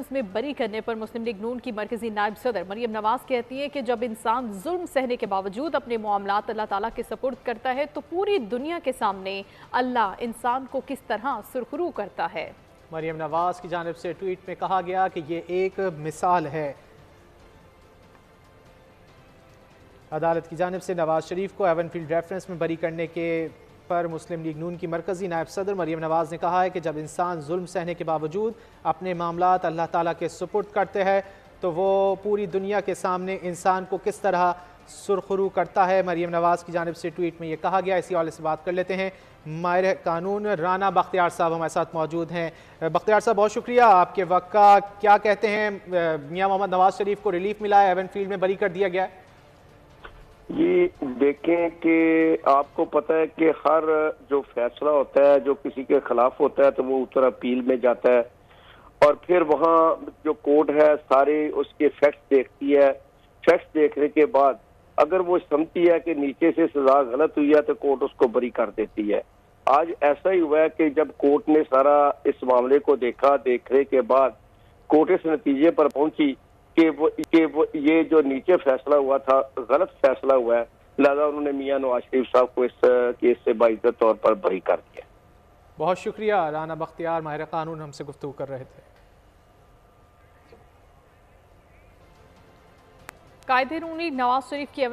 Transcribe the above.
Reference में बरी करने पर मुस्लिम लीग नून की मरकजी नायब सदर मरियम नवाज कहती हैं कि जब इंसान जुल्म सहने के बावजूद अपने मामलात अल्लाह ताला के सपुर्द करता है तो पूरी दुनिया के सामने अल्लाह इंसान को किस तरह सुरखरू करता है। मरियम नवाज की जानिब से ट्वीट में कहा गया कि ये एक मिसाल है। अदालत की जानिब से नवाज शरीफ को एवनफील्ड रेफरेंस में बरी करने के पर मुस्लिम लीग नून की मरकजी नायब सदर मरियम नवाज ने कहा है कि जब इंसान जुल्म सहने के बावजूद अपने मामलात अल्लाह ताला के सुपुर्द करते हैं तो वो पूरी दुनिया के सामने इंसान को किस तरह सुरखरू करता है। मरियम नवाज की जानिब से ट्वीट में ये कहा गया। इसी हवाले से बात कर लेते हैं। माहिर कानून राना बख्तियार साहब हमारे साथ मौजूद हैं। बख्तियार साहब, बहुत शुक्रिया आपके वक्त का। क्या कहते हैं, मियां मोहम्मद नवाज शरीफ को रिलीफ मिला है, एवनफील्ड में बरी कर दिया गया है? ये देखें कि आपको पता है कि हर जो फैसला होता है जो किसी के खिलाफ होता है तो वो उत्तर अपील में जाता है और फिर वहाँ जो कोर्ट है सारे उसके फैक्ट्स देखती है। फैक्ट्स देखने के बाद अगर वो समझती है कि नीचे से सजा गलत हुई है तो कोर्ट उसको बरी कर देती है। आज ऐसा ही हुआ है कि जब कोर्ट ने सारा इस मामले को देखा, देखने के बाद कोर्ट इस नतीजे पर पहुंची कि वो ये जो नीचे फैसला हुआ था गलत फैसला हुआ है, लिहाजा उन्होंने मियां नवाज शरीफ साहब को इस केस से बाइज्जत तौर पर बरी कर दिया। बहुत शुक्रिया। राना बख्तियार माहिर कानून हमसे गुफ्तगू कर रहे थे। कायदे नवाज शरीफ की